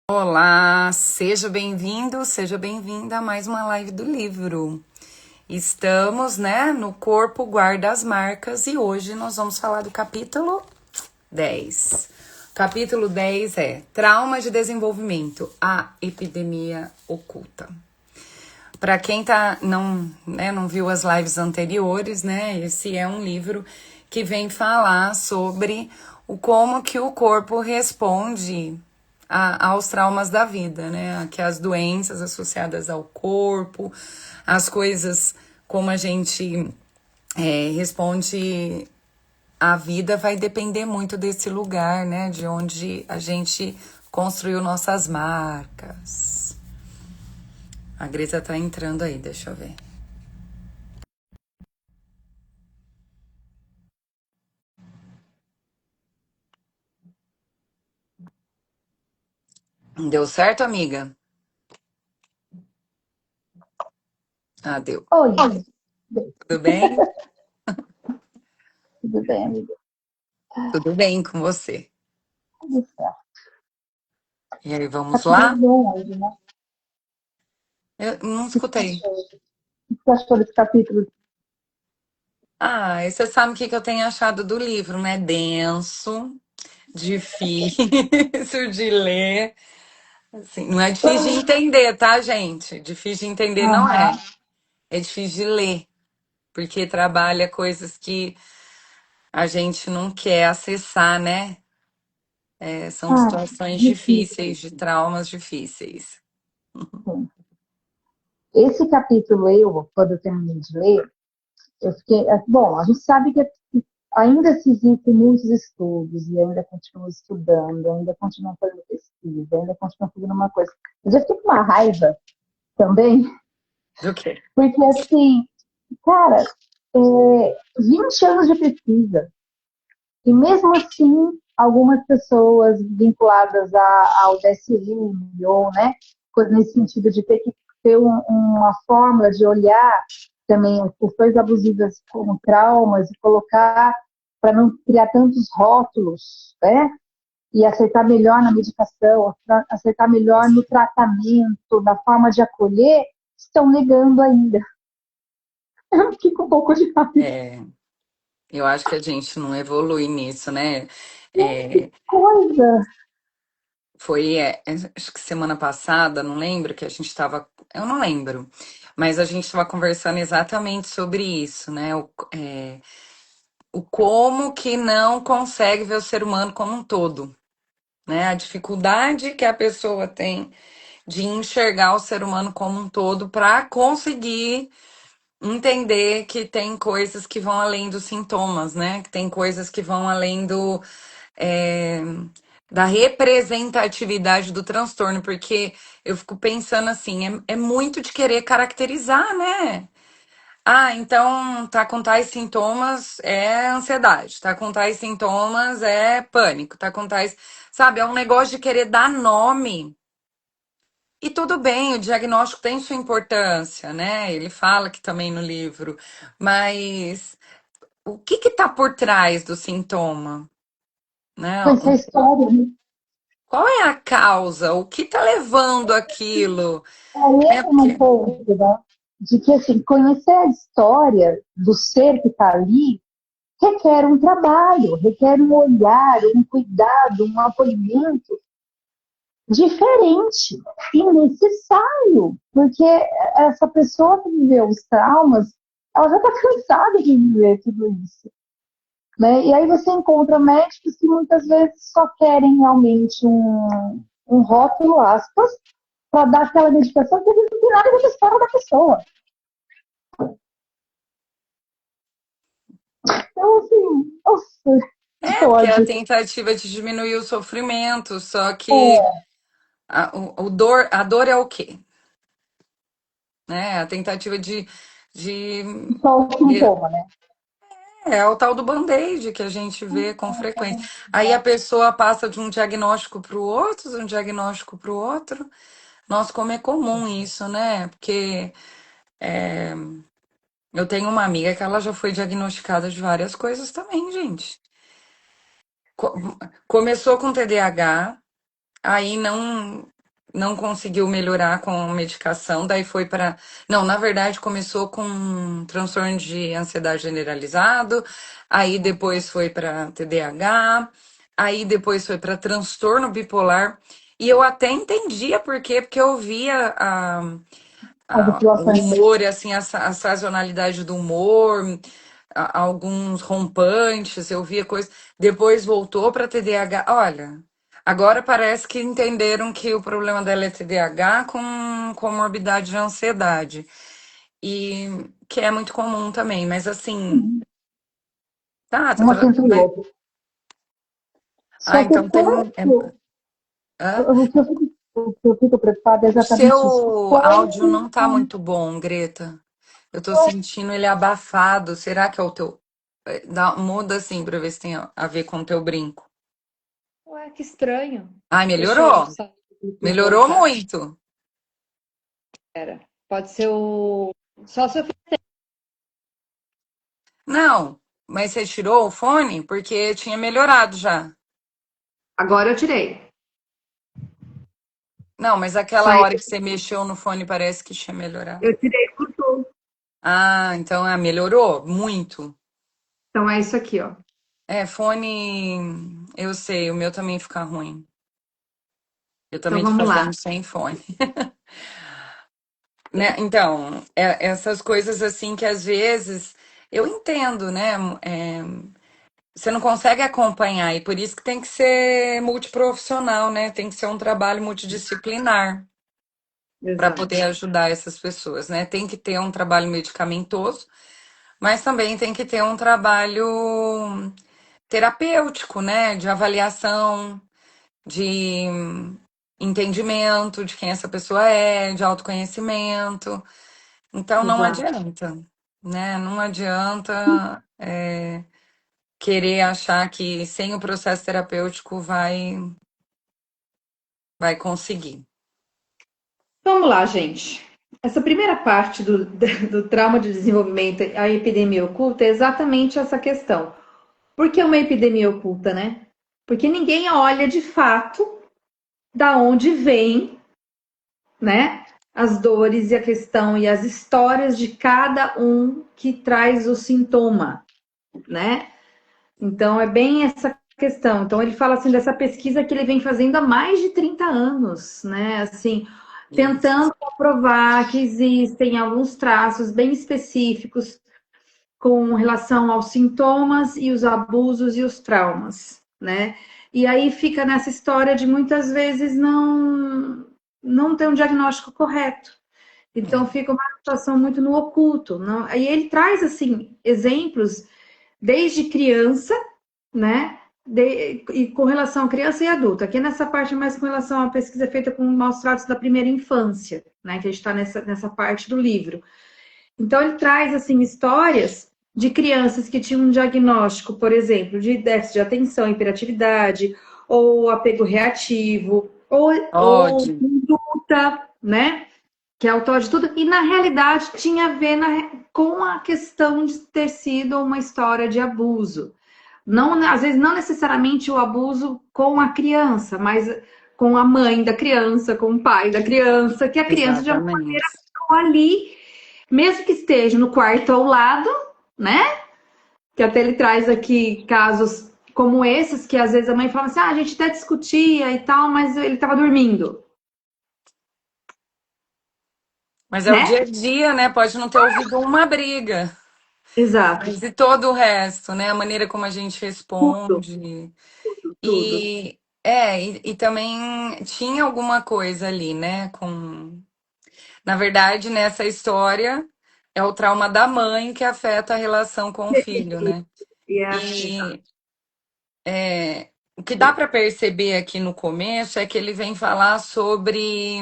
Olá, seja bem-vindo, seja bem-vinda a mais uma live do livro. Estamos, no Corpo Guarda as Marcas e hoje nós vamos falar do capítulo 10. O capítulo 10 é Trauma de Desenvolvimento, a epidemia oculta. Para quem não viu as lives anteriores, esse é um livro que vem falar sobre como que o corpo responde aos traumas da vida, que as doenças associadas ao corpo, as coisas como a gente responde à vida vai depender muito desse lugar, de onde a gente construiu nossas marcas. A Greta tá entrando aí, deixa eu ver. Deu certo, amiga? Ah, deu. Oi, Tudo bem? tudo bem, amiga? Tudo bem com você. Tudo certo. E aí, vamos Capítulo lá? bom hoje, né? Eu não O que você escutei. achou? O que você achou desse capítulo? Ah, e você sabe o que eu tenho achado do livro, né? Denso, difícil de ler. Assim, não é difícil de entender, tá, gente? Difícil de entender não Aham. é. É difícil de ler, porque trabalha coisas que a gente não quer acessar, né? São Ah, situações difícil, difíceis, de traumas difíceis. sim. Esse capítulo, quando eu terminei de ler, eu fiquei. Bom, a gente sabe que ainda se existem muitos estudos, e ainda continuam estudando, ainda continuam fazendo pesquisa, ainda continuam fazendo uma coisa. Eu já fiquei com uma raiva também, Do quê? porque assim, cara, 20 anos de pesquisa. E mesmo assim, algumas pessoas vinculadas ao DSM, ou nesse sentido de ter que ter uma fórmula de olhar também as questões abusivas como traumas e colocar para não criar tantos rótulos, né? E aceitar melhor na medicação, aceitar melhor no tratamento, na forma de acolher, estão negando ainda. Eu fico um pouco de raiva. É, eu acho que a gente não evolui nisso, né? Que É, coisa! acho que semana passada, não lembro que a gente estava, eu não lembro, mas a gente estava conversando exatamente sobre isso, né? O como que não consegue ver o ser humano como um todo, né? A dificuldade que a pessoa tem de enxergar o ser humano como um todo para conseguir entender que tem coisas que vão além dos sintomas, né? Que tem coisas que vão além é, da representatividade do transtorno, porque eu fico pensando assim, é muito de querer caracterizar, né? Ah, então tá com tais sintomas é ansiedade, tá com tais sintomas é pânico, tá com tais, sabe, é um negócio de querer dar nome. E tudo bem, o diagnóstico tem sua importância, né? Ele fala que também no livro, mas o que que tá por trás do sintoma, né? Vai ser a história, né? Qual é a causa? O que tá levando aquilo? Aí Né? entra num Porque ponto, né, de que assim, conhecer a história do ser que está ali requer um trabalho, requer um olhar, um cuidado, um acolhimento diferente e necessário, porque essa pessoa que viveu os traumas, ela já está cansada de viver tudo isso. Né? E aí você encontra médicos que muitas vezes só querem realmente um rótulo, aspas, para dar aquela medicação que não tem nada a ver com a história da pessoa. Então, assim, nossa, que porque é a ódio. tentativa de diminuir o sofrimento, só que É, a dor é o quê? Né? A tentativa de só o sintoma, né? é o tal do band-aid que a gente vê com frequência. Aí a pessoa passa de um diagnóstico para o outro, de um diagnóstico para o outro. Nossa, como é comum isso, né? Porque eu tenho uma amiga que ela já foi diagnosticada de várias coisas também, gente. Co- Começou com TDAH, aí não. não conseguiu melhorar com medicação, daí foi para. Não, na verdade começou com um transtorno de ansiedade generalizado, aí depois foi para TDAH, aí depois foi para transtorno bipolar. E eu até entendia por quê, porque eu via As o oscilações. humor, assim, a sazonalidade do humor, alguns rompantes, eu via coisas. Depois voltou para TDAH. Olha, agora parece que entenderam que o problema dela é TDAH com comorbidade de ansiedade. E que é muito comum também, mas assim, tá Uma tratando, sempre né? outra. Ah, Só que então tem um. Hã? o que eu fico preocupada é O exatamente isso. seu áudio Quando não tá muito bom, Greta. Eu tô sentindo ele abafado. Será que é o teu. Muda assim pra ver se tem a ver com o teu brinco. Ué, que estranho. Ai, Deixa eu melhorou. sair e Melhorou voltar. muito. Pode ser o. Só se eu. Não, mas você tirou o fone? Porque tinha melhorado já. Agora eu tirei. Não, mas aquela Saiu. hora que você mexeu no fone parece que tinha melhorado. Eu tirei por tudo. Ah, então melhorou muito. Então é isso aqui, ó. É, fone, eu sei, o meu também fica ruim. Eu Então também tô vamos lá. fazendo sem fone. Né? Então, essas coisas assim que às vezes eu entendo, né? É, você não consegue acompanhar e por isso que tem que ser multiprofissional, né? Tem que ser um trabalho multidisciplinar para Exato. poder ajudar essas pessoas, né? Tem que ter um trabalho medicamentoso, mas também tem que ter um trabalho terapêutico, né? De avaliação, de entendimento de quem essa pessoa é, de autoconhecimento. Então não Exato. adianta, né? Não adianta querer achar que sem o processo terapêutico vai conseguir. Vamos lá, gente. Essa primeira parte do trauma de desenvolvimento, a epidemia oculta, é exatamente essa questão. Por que uma epidemia oculta, né? Porque ninguém olha de fato da onde vem, né? As dores e a questão e as histórias de cada um que traz o sintoma, né? Então é bem essa questão. Então ele fala assim dessa pesquisa que ele vem fazendo há mais de 30 anos, né? Assim, Isso. tentando comprovar que existem alguns traços bem específicos com relação aos sintomas e os abusos e os traumas, né? E aí fica nessa história de muitas vezes não ter um diagnóstico correto. Então É. fica uma situação muito no oculto. Não? Aí ele traz assim exemplos desde criança, né? E com relação a criança e adulto. Aqui nessa parte mais com relação à pesquisa feita com maus tratos da primeira infância, né? Que a gente está nessa parte do livro. Então ele traz assim histórias de crianças que tinham um diagnóstico, por exemplo, de déficit de atenção, hiperatividade, ou apego reativo, ou Ódio. conduta, né? Que é autor de tudo, e na realidade tinha a ver com a questão de ter sido uma história de abuso. Não, às vezes não necessariamente o abuso com a criança, mas com a mãe da criança, com o pai da criança, que a criança de alguma maneira Exatamente. ficou ali, mesmo que esteja no quarto ao lado, né? Que até ele traz aqui casos como esses, que às vezes a mãe fala assim: ah, a gente até discutia e tal, mas ele estava dormindo, Mas é o né? dia a dia, né? Pode não ter ouvido uma briga, Exato, mas e todo o resto, né? A maneira como a gente tudo, responde. tudo. E também tinha alguma coisa ali, né? Na verdade, nessa história é o trauma da mãe que afeta a relação com o filho, né? Exato. E o que dá para perceber aqui no começo é que ele vem falar sobre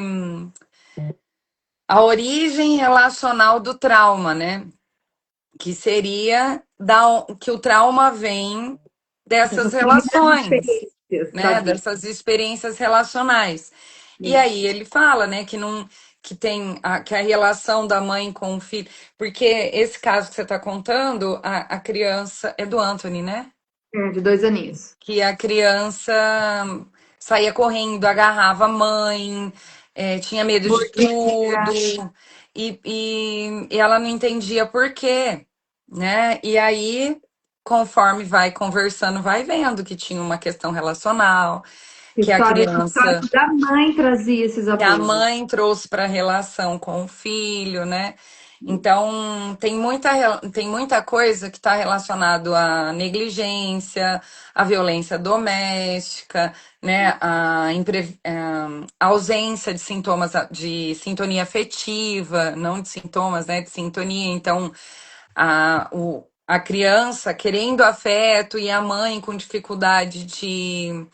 a origem relacional do trauma, né? Que seria que o trauma vem dessas Dessas primeiras relações, experiências da né? vida. Dessas experiências relacionais. E Isso. aí ele fala, né, que não que tem que a relação da mãe com o filho, porque esse caso que você está contando, a criança é do Anthony, né? É, de 2 aninhos. Que a criança saía correndo, agarrava a mãe, tinha medo de tudo, e ela não entendia por quê, né? E aí, conforme vai conversando, vai vendo que tinha uma questão relacional, que a História criança da mãe trazia esses que a abusos. mãe trouxe para a relação com o filho, né? Então, tem muita coisa que está relacionado à negligência, à violência doméstica, né? A ausência de sintomas de sintonia afetiva, não de sintomas, né? De sintonia. Então, a criança querendo afeto e a mãe com dificuldade de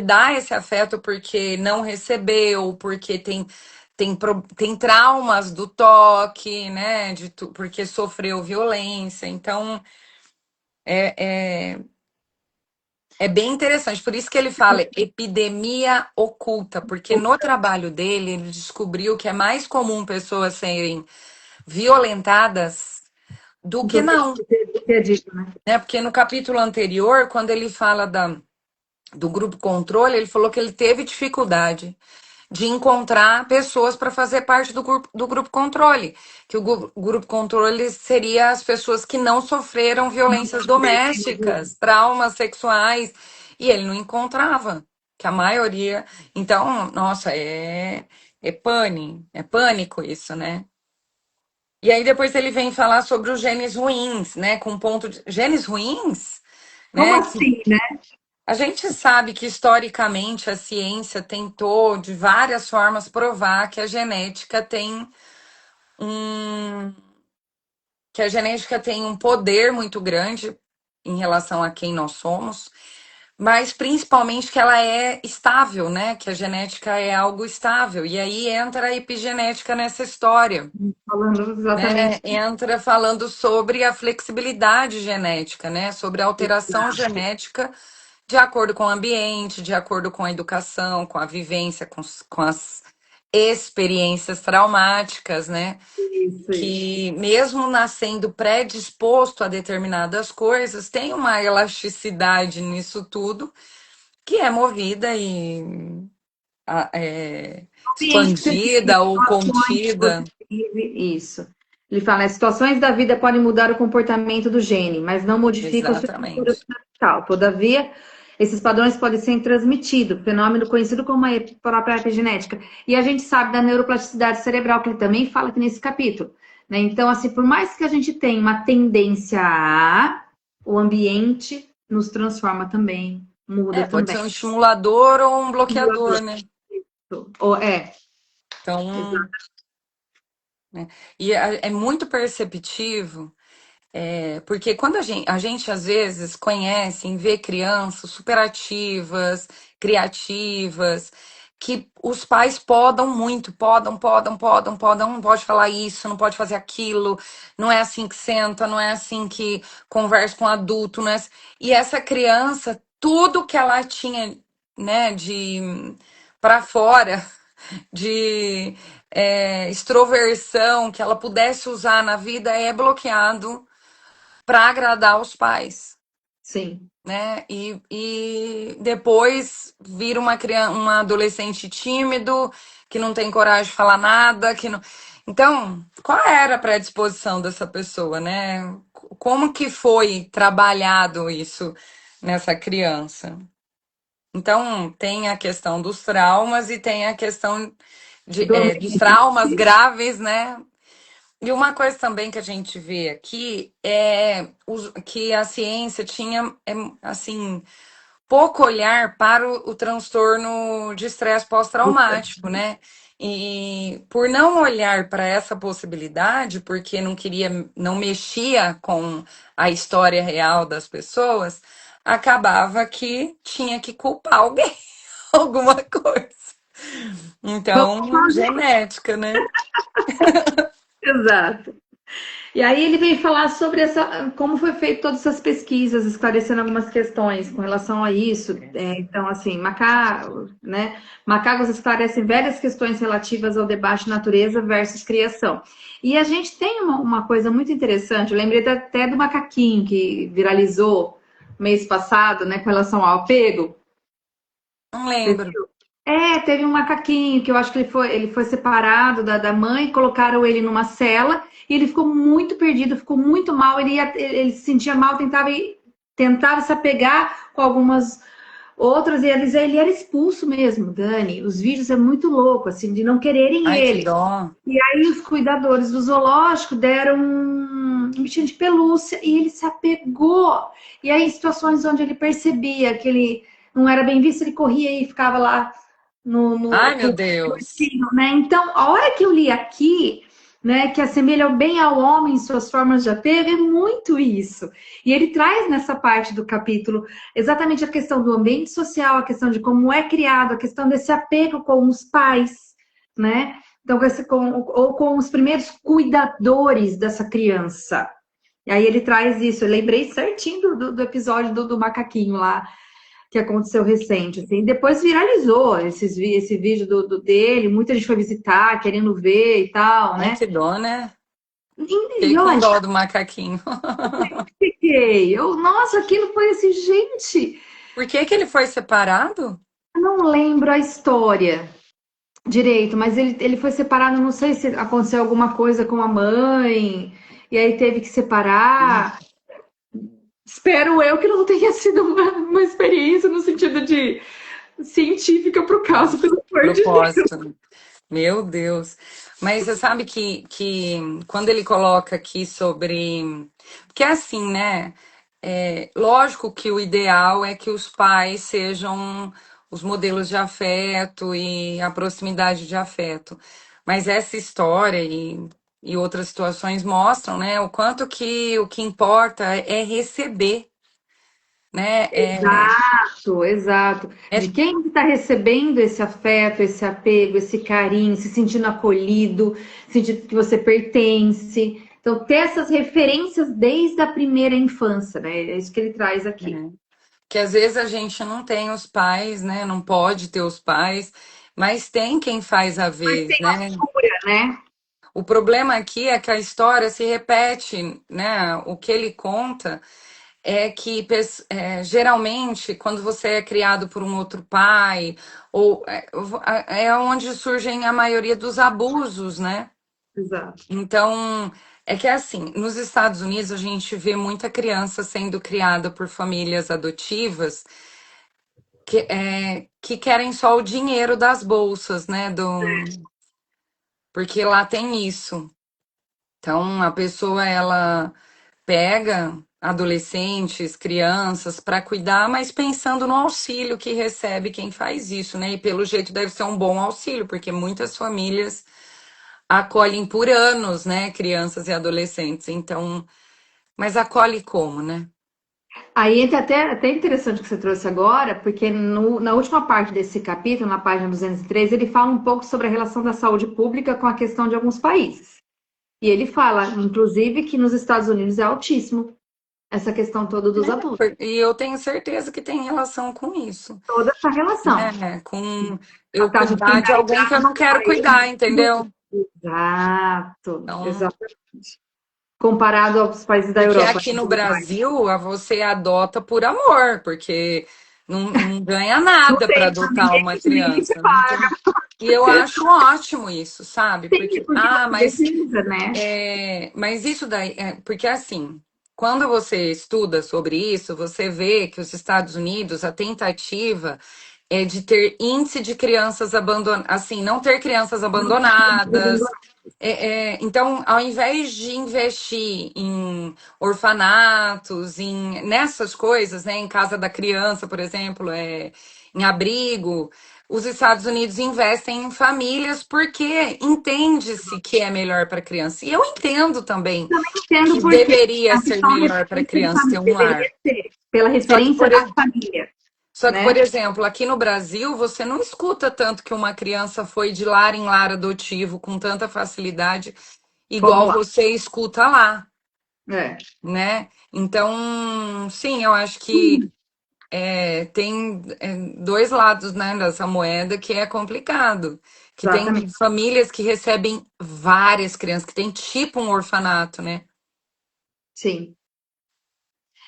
dar esse afeto porque não recebeu, porque tem traumas do toque, né? Porque sofreu violência. Então, é, é bem interessante. Por isso que ele fala epidemia oculta, porque no trabalho dele ele descobriu que é mais comum pessoas serem violentadas do que Do que, não, do que é dito, né? né? Porque no capítulo anterior, quando ele fala do grupo controle, ele falou que ele teve dificuldade de encontrar pessoas para fazer parte do grupo controle, que grupo controle seria as pessoas que não sofreram violências domésticas, traumas sexuais, e ele não encontrava, que a maioria. Então, nossa, é pânico isso, né? E aí depois ele vem falar sobre os genes ruins, né? Com ponto de genes ruins, Como né? assim, né? A gente sabe que historicamente a ciência tentou de várias formas provar que a genética tem um poder muito grande em relação a quem nós somos, mas principalmente que ela é estável, né? Que a genética é algo estável. E aí entra a epigenética nessa história, Falando né? exatamente Entra falando sobre a flexibilidade genética, né? Sobre a alteração genética de acordo com o ambiente, de acordo com a educação, com a vivência, com as experiências traumáticas, né? isso. Que mesmo nascendo predisposto a determinadas coisas, tem uma elasticidade nisso tudo que é movida e Ambiente que você vive, expandida ou situações que você contida. vive, isso. Ele fala, as situações da vida podem mudar o comportamento do gene, mas não modificam sua estrutura Exatamente. fundamental. Todavia, esses padrões podem ser transmitidos, fenômeno conhecido como a própria epigenética. E a gente sabe da neuroplasticidade cerebral, que ele também fala aqui nesse capítulo. Né? Então, assim, por mais que a gente tenha uma tendência o ambiente nos transforma também, muda Pode também. ser um estimulador ou um bloqueador, né? É, Então, exato. né? E é muito perceptivo. Porque quando a gente às vezes conhece e vê crianças superativas, criativas, que os pais podam muito, podam, não pode falar isso, não pode fazer aquilo, não é assim que senta, não é assim que conversa com o adulto, não é assim. E essa criança, tudo que ela tinha, né, de para fora, de extroversão que ela pudesse usar na vida é bloqueado para agradar os pais, Sim. né? E depois vira uma criança, uma adolescente tímido, que não tem coragem de falar nada, que não. Então, qual era a predisposição dessa pessoa, né? Como que foi trabalhado isso nessa criança? Então, tem a questão dos traumas e tem a questão dos traumas graves, né? E uma coisa também que a gente vê aqui é que a ciência tinha, assim, pouco olhar para o transtorno de estresse pós-traumático, né? E por não olhar para essa possibilidade, porque não queria, não mexia com a história real das pessoas, acabava que tinha que culpar alguém, alguma coisa. Então, genética, né? Exato. E aí ele veio falar sobre como foi feito todas essas pesquisas, esclarecendo algumas questões com relação a isso. Então, assim, macacos esclarecem várias questões relativas ao debate de natureza versus criação. E a gente tem uma coisa muito interessante, eu lembrei até do macaquinho que viralizou mês passado, né, com relação ao apego. Não lembro. Teve um macaquinho que eu acho que ele foi separado da mãe, colocaram ele numa cela e ele ficou muito perdido, ficou muito mal. Ele se sentia mal, tentava se apegar com algumas outras e ele era expulso mesmo, Dani. Os vídeos é muito louco, assim, de não quererem Ai, que ele. dó. E aí os cuidadores do zoológico deram um bichinho de pelúcia e ele se apegou. E aí, em situações onde ele percebia que ele não era bem visto, ele corria e ficava lá Ai, meu com o Deus. ursinho, né? Então, a hora que eu li aqui, né, que assemelha bem ao homem em suas formas de apego, é muito isso. E ele traz nessa parte do capítulo exatamente a questão do ambiente social, a questão de como é criado, a questão desse apego com os pais, né? Então, ou com os primeiros cuidadores dessa criança. E aí ele traz isso. Eu lembrei certinho do episódio do macaquinho lá, que aconteceu recente. Assim. Depois viralizou esse vídeo dele, muita gente foi visitar, querendo ver e tal, Ai, né? que dó, né? Fiquei E com olha, dó do macaquinho. nossa, aquilo foi assim, gente, Por que que ele foi separado? eu não lembro a história direito, mas ele foi separado, não sei se aconteceu alguma coisa com a mãe, e aí teve que separar. Espero eu que não tenha sido uma experiência no sentido de científica para o caso, pelo amor de Deus. Propósito. Meu Deus. Mas você sabe que quando ele coloca aqui sobre. Porque é assim, né? É, lógico que o ideal é que os pais sejam os modelos de afeto e a proximidade de afeto. Mas essa história e outras situações mostram, né, o quanto que o que importa é receber, né? Exato, exato. De É, quem está recebendo esse afeto, esse apego, esse carinho, se sentindo acolhido, sentindo que você pertence. Então, ter essas referências desde a primeira infância, né? É isso que ele traz aqui. é, que às vezes a gente não tem os pais, né? Não pode ter os pais, mas tem quem faz a vez, né? Né? O problema aqui é que a história se repete, né? O que ele conta é que geralmente quando você é criado por um outro pai, ou é onde surgem a maioria dos abusos, né? Exato. Então, é que é assim, nos Estados Unidos a gente vê muita criança sendo criada por famílias adotivas que querem só o dinheiro das bolsas, né? Porque lá tem isso. Então, a pessoa, ela pega adolescentes, crianças para cuidar, mas pensando no auxílio que recebe quem faz isso, né? E pelo jeito deve ser um bom auxílio, porque muitas famílias acolhem por anos, né, crianças e adolescentes. Então, mas acolhe como, né? Aí entra até interessante o que você trouxe agora, porque na última parte desse capítulo, na página 203, ele fala um pouco sobre a relação da saúde pública com a questão de alguns países. E ele fala, inclusive, que nos Estados Unidos é altíssimo essa questão toda dos abusos, E eu tenho certeza que tem relação com isso, toda essa relação. né? Com A eu taxa de cuidar de alguém que eu criminalidade não do quero país. cuidar, entendeu? Exato, Então, exato. Comparado aos países da porque Europa. aqui no Brasil você adota por amor, porque não ganha nada para adotar uma Ninguém se criança. Não paga. tem... E eu acho ótimo isso, sabe? Sim, Porque, porque ah, você mas, precisa, né? mas isso daí, porque assim, quando você estuda sobre isso, você vê que os Estados Unidos, a tentativa é de ter índice de crianças abandonadas, assim, não ter crianças abandonadas. Então, ao invés de investir em orfanatos, nessas coisas, né, em casa da criança, por exemplo, em abrigo, os Estados Unidos investem em famílias porque entende-se que é melhor para a criança. E eu entendo também Entendo que por quê. deveria A ser questão melhor para a referência de criança ter família um lar. deveria ser pela Só que, referência por, da família, só que, por né? exemplo, aqui no Brasil, você não escuta tanto que uma criança foi de lar em lar adotivo com tanta facilidade, Como igual lá. você escuta lá, É, né? Então, sim, eu acho que tem dois lados, né, dessa moeda que é complicado. Que tem exatamente. famílias que recebem várias crianças, que tem tipo um orfanato, né? Sim.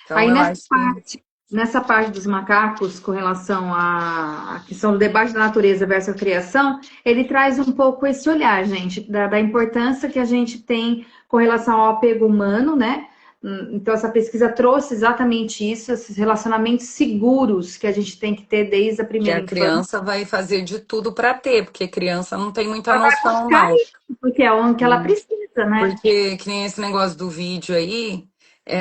Então, Aí eu nessa acho que. nessa parte dos macacos, com relação à questão do debate da natureza versus a criação, ele traz um pouco esse olhar, gente, da importância que a gente tem com relação ao apego humano, né? Então, essa pesquisa trouxe exatamente isso, esses relacionamentos seguros que a gente tem que ter desde a Que primeira a infância. criança vai fazer de tudo para ter, porque criança não tem muita Ela vai noção, buscar não. isso, porque é o que ela precisa, né? Porque, que nem esse negócio do vídeo aí,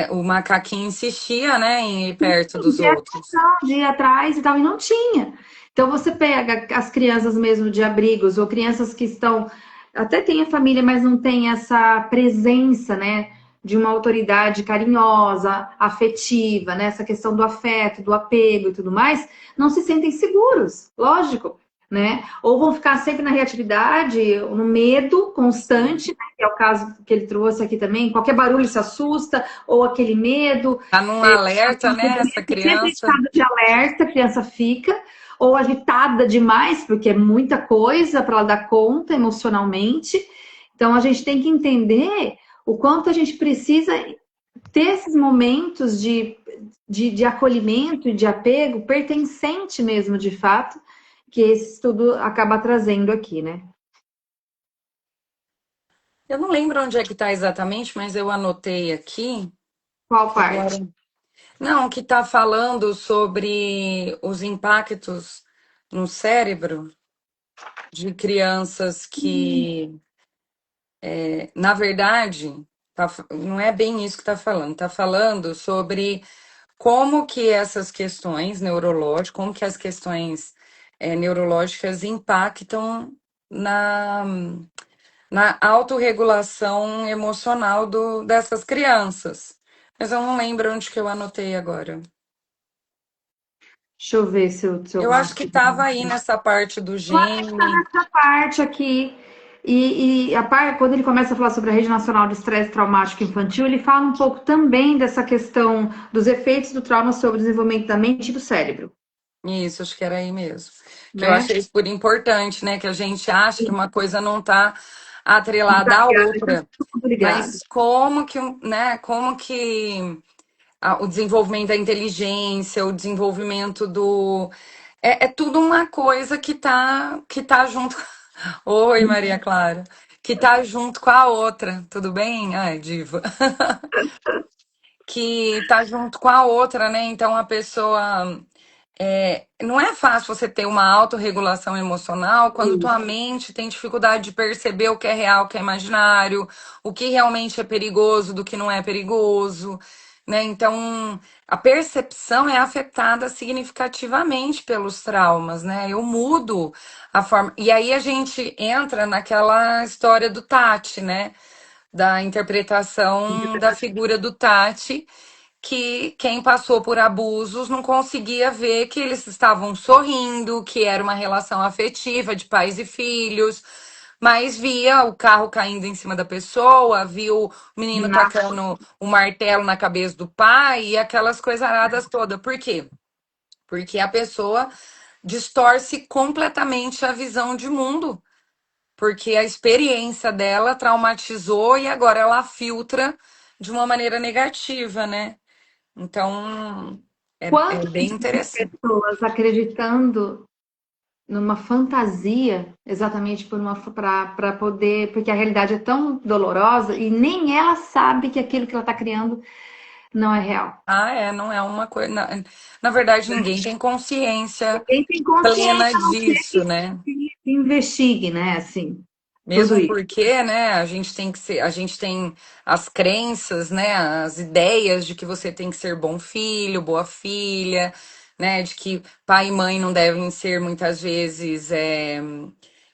o macaquinho insistia, né, em ir perto dos outros. De ir atrás e tal, e não tinha. Então você pega as crianças mesmo de abrigos, ou crianças que estão, até tem a família, mas não tem essa presença, né, de uma autoridade carinhosa, afetiva, né, essa questão do afeto, do apego e tudo mais, não se sentem seguros, lógico, né? Ou vão ficar sempre na reatividade, no medo constante, né, que é o caso que ele trouxe aqui também, qualquer barulho se assusta, ou aquele medo, Tá num alerta, né, essa sempre criança. estado de alerta, a criança fica, ou agitada demais, porque é muita coisa para ela dar conta emocionalmente. Então a gente tem que entender o quanto a gente precisa ter esses momentos de acolhimento e de apego pertencente mesmo, de fato, que esse estudo acaba trazendo aqui, né? Eu não lembro onde é que tá exatamente, mas eu anotei aqui. Qual parte? Agora. Não, que tá falando sobre os impactos no cérebro de crianças que, na verdade, não é bem isso que está falando. Está falando sobre como que essas questões neurológicas, como que as questões neurológicas impactam na, na autorregulação emocional dessas crianças. Mas eu não lembro onde que eu anotei agora. Deixa eu ver se eu Eu acho que marco. estava aí nessa parte do Eu acho que está gene. nessa parte aqui. E a parte, quando ele começa a falar sobre a Rede Nacional de Estresse Traumático Infantil, ele fala um pouco também dessa questão dos efeitos do trauma sobre o desenvolvimento da mente e do cérebro, Isso, acho que era aí mesmo. Que eu né? achei isso por importante, né? Que a gente acha que uma coisa não está atrelada à outra. Tudo ligado. Mas como que, né? Como que o desenvolvimento da inteligência, o desenvolvimento do. É tudo uma coisa que tá junto. Oi, Maria Clara. Que tá junto com a outra, tudo bem? Ai, diva. Que tá junto com a outra, né? Então a pessoa. Não é fácil você ter uma autorregulação emocional quando tua mente tem dificuldade de perceber o que é real, o que é imaginário, o que realmente é perigoso, do que não é perigoso, né? Então, a percepção é afetada significativamente pelos traumas, né? Eu mudo a forma. E aí a gente entra naquela história do Tati, né? Da interpretação da figura do Tati, que quem passou por abusos não conseguia ver que eles estavam sorrindo, que era uma relação afetiva de pais e filhos, mas via o carro caindo em cima da pessoa, via o menino tacando o martelo na cabeça do pai e aquelas coisaradas todas. Por quê? Porque a pessoa distorce completamente a visão de mundo, porque a experiência dela traumatizou e agora ela filtra de uma maneira negativa, né? Então, é Quanto bem interessante. pessoas acreditando numa fantasia, exatamente para poder, porque a realidade é tão dolorosa e nem ela sabe que aquilo que ela está criando não é real. Não é uma coisa. Na verdade, ninguém tem consciência Ninguém tem plena consciência, a não ser disso, né? que investigue, né? Assim, tudo Mesmo isso. porque, né, a gente tem que ser, a gente tem as crenças, né, as ideias de que você tem que ser bom filho, boa filha, né, de que pai e mãe não devem ser muitas vezes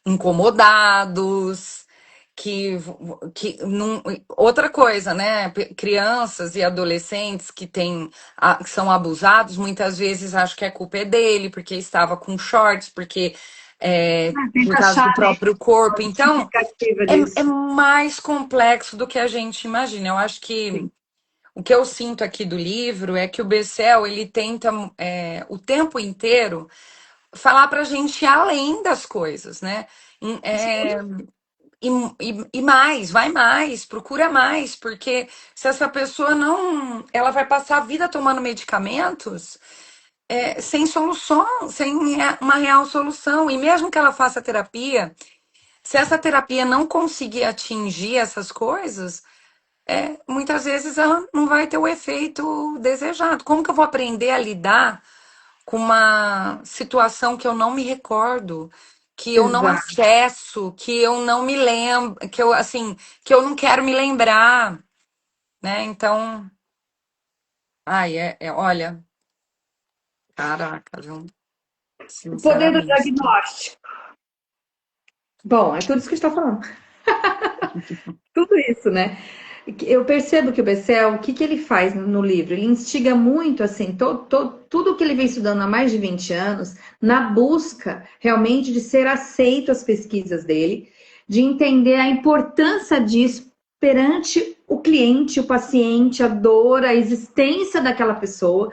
incomodados, que não, outra coisa, né, crianças e adolescentes que têm, que são abusados, muitas vezes acham que a culpa é dele, porque estava com shorts, porque por Tenta causa do achar, né, próprio corpo. a Então, justificativa é disso. mais complexo do que a gente imagina. Eu acho que Sim. o que eu sinto aqui do livro é que o Bessel, ele tenta o tempo inteiro falar para a gente ir além das coisas, né? Em- é, E, e mais, vai mais, procura mais, porque se essa pessoa não, ela vai passar a vida tomando medicamentos sem solução, sem uma real solução. E mesmo que ela faça terapia, se essa terapia não conseguir atingir essas coisas, muitas vezes ela não vai ter o efeito desejado. Como que eu vou aprender a lidar com uma situação que eu não me recordo, que eu não Exato. acesso, que eu não me lembro, que eu assim, que eu não quero me lembrar, né? Então, ai, olha, caraca, viu? O poder do Sinceramente. diagnóstico. Bom, é tudo isso que a gente está falando. Tudo isso, né? Eu percebo que o Bessel, o que que ele faz no livro? Ele instiga muito, assim, tudo que ele vem estudando há mais de 20 anos, na busca realmente de ser aceito as pesquisas dele, de entender a importância disso perante o cliente, o paciente, a dor, a existência daquela pessoa.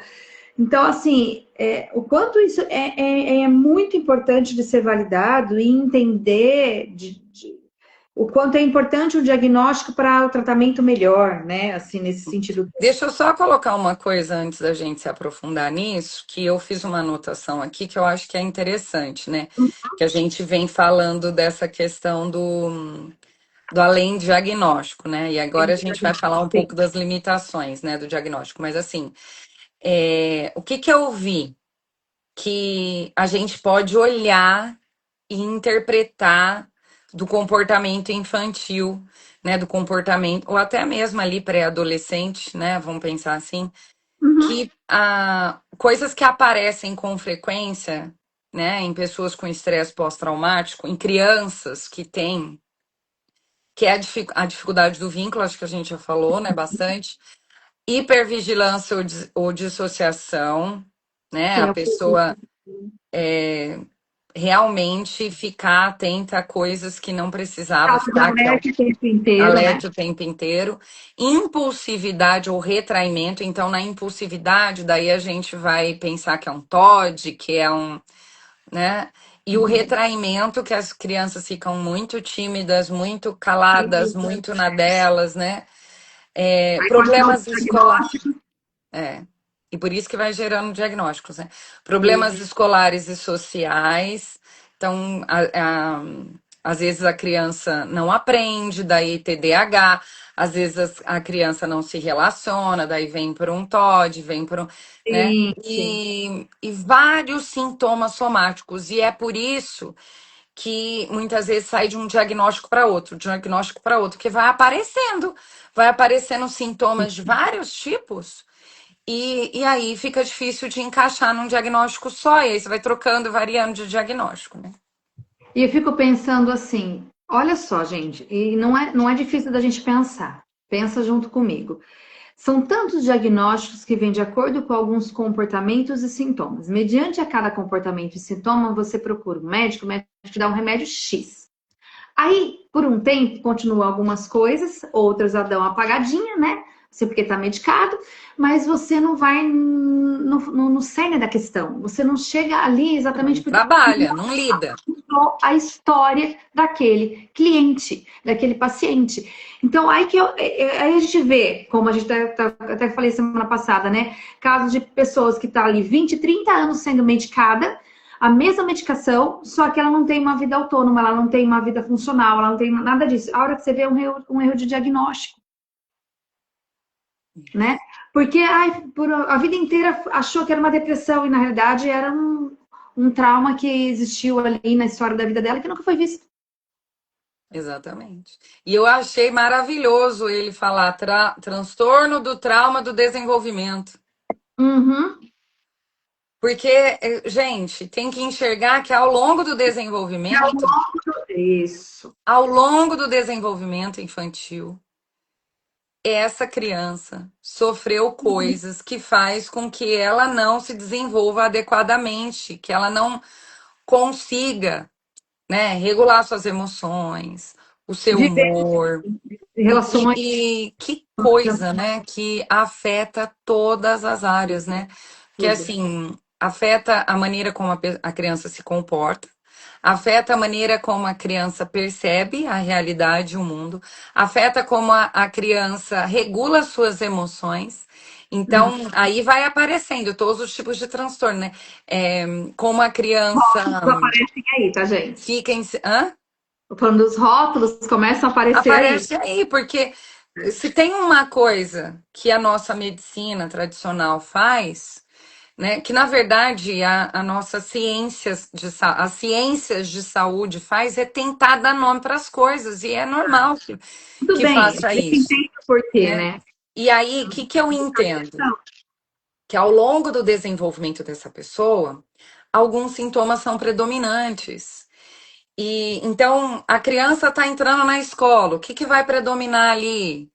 Então, assim, o quanto isso é muito importante de ser validado e entender o quanto é importante o diagnóstico para o tratamento melhor, né? Assim, nesse sentido. Deixa eu só colocar uma coisa antes da gente se aprofundar nisso, que eu fiz uma anotação aqui que eu acho que é interessante, né? Que a gente vem falando dessa questão do além diagnóstico, né? E agora a gente vai falar um pouco das limitações, né, do diagnóstico. Mas assim, o que que eu vi que a gente pode olhar e interpretar do comportamento infantil, né, do comportamento, ou até mesmo ali pré-adolescente, né, vamos pensar assim, Uhum. que coisas que aparecem com frequência, né, em pessoas com estresse pós-traumático, em crianças que têm, que é a dificuldade do vínculo, acho que a gente já falou, né, bastante, hipervigilância ou dissociação, né, Que a é o pessoa realmente ficar atenta a coisas que não precisava caso da ficar, que é o alerta o tempo inteiro, né? alerta o tempo inteiro. Impulsividade ou retraimento. Então, na impulsividade, daí a gente vai pensar que é um TOD, que é um, né? E o retraimento, que as crianças ficam muito tímidas, muito caladas, muito na delas, né? Aí continua o Problemas escolares. diagnóstico. É. E por isso que vai gerando diagnósticos, né? Problemas escolares e sociais. Então, às vezes a criança não aprende, daí TDAH. Às vezes a criança não se relaciona, daí vem por um TOD, vem por um, né? Sim, sim. E vários sintomas somáticos. E é por isso que muitas vezes sai de um diagnóstico para outro, diagnóstico para outro, que vai aparecendo sintomas de vários tipos. E aí fica difícil de encaixar num diagnóstico só, e aí você vai trocando e variando de diagnóstico, né? E eu fico pensando assim, olha só, gente, e não é difícil da gente pensar. Pensa junto comigo. São tantos diagnósticos que vêm de acordo com alguns comportamentos e sintomas. Mediante a cada comportamento e sintoma, você procura um médico, o médico te dá um remédio X. Aí, por um tempo, continua algumas coisas, outras dão uma apagadinha, né? Você porque está medicado, mas você não vai no cerne da questão. Você não chega ali exatamente Não porque trabalha, não lida. contou a história daquele cliente, daquele paciente. Então, aí a gente vê, como a gente até falei semana passada, né? Casos de pessoas que estão ali 20, 30 anos sendo medicada, a mesma medicação, só que ela não tem uma vida autônoma, ela não tem uma vida funcional, ela não tem nada disso. A hora que você vê um erro de diagnóstico, né? Porque por a vida inteira achou que era uma depressão e na realidade era um trauma que existiu ali na história da vida dela que nunca foi visto. Exatamente. E eu achei maravilhoso ele falar transtorno do trauma do desenvolvimento. Uhum. Porque, gente, tem que enxergar que Isso. ao longo do desenvolvimento infantil, essa criança sofreu coisas que faz com que ela não se desenvolva adequadamente, que ela não consiga, né, regular suas emoções, o seu Viver humor. relações. E que coisa, né, que afeta todas as áreas, né? Que Tudo. assim, afeta a maneira como a criança se comporta, afeta a maneira como a criança percebe a realidade, o mundo, afeta como a criança regula suas emoções. Hum. Então, aí vai aparecendo todos os tipos de transtorno, né? É, como a criança Aparecem aí, tá, gente? fica em. Hã? Tô falando dos rótulos, começam a aparecer aí. Aparece aí, porque se tem uma coisa que a nossa medicina tradicional faz, né, que na verdade a nossa as ciências de saúde faz é tentar dar nome para as coisas, e é normal Tudo que bem, faça eu isso, entendo o porquê, né? né? E aí, o que que eu entendo? Que ao longo do desenvolvimento dessa pessoa, alguns sintomas são predominantes. E então a criança está entrando na escola, o que que vai predominar ali?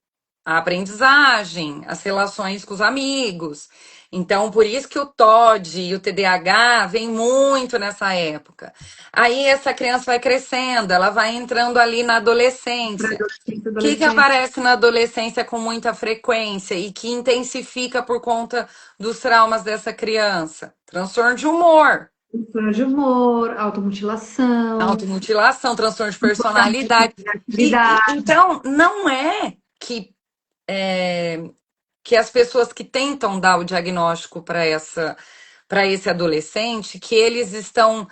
A aprendizagem, as relações com os amigos. Então, por isso que o TOD e o TDAH vem muito nessa época. Aí essa criança vai crescendo, ela vai entrando ali na Para adolescência. adolescente, O que que adolescente, aparece na adolescência com muita frequência e que intensifica por conta dos traumas dessa criança? Transtorno de humor. transtorno de humor, automutilação, Automutilação, transtorno de personalidade. atividade. Então, não é que as pessoas que tentam dar o diagnóstico para esse adolescente, que eles estão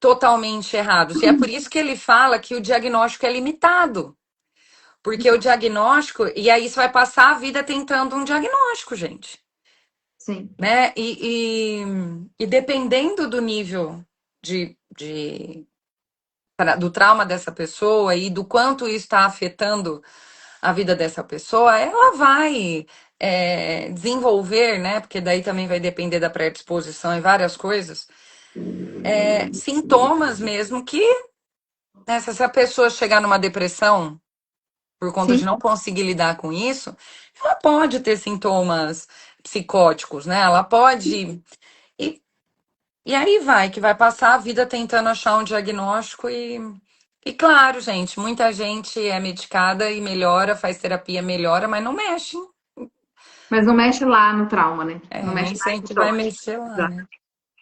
totalmente errados. E é por isso que ele fala que o diagnóstico é limitado. Porque o diagnóstico, e aí você vai passar a vida tentando um diagnóstico, gente. Sim, Né? E dependendo do nível do trauma dessa pessoa e do quanto isso está afetando a vida dessa pessoa, ela vai desenvolver, né? Porque daí também vai depender da predisposição e várias coisas, sintomas mesmo que, né, se a pessoa chegar numa depressão por conta sim. de não conseguir lidar com isso, ela pode ter sintomas psicóticos, né? Ela pode. E, e aí vai, que vai passar a vida tentando achar um diagnóstico e claro, gente, muita gente é medicada e melhora, faz terapia, melhora, mas não mexe. Mas não mexe lá no trauma, né? Não Nem mexe lá em sempre vai sintomas. mexer lá, né?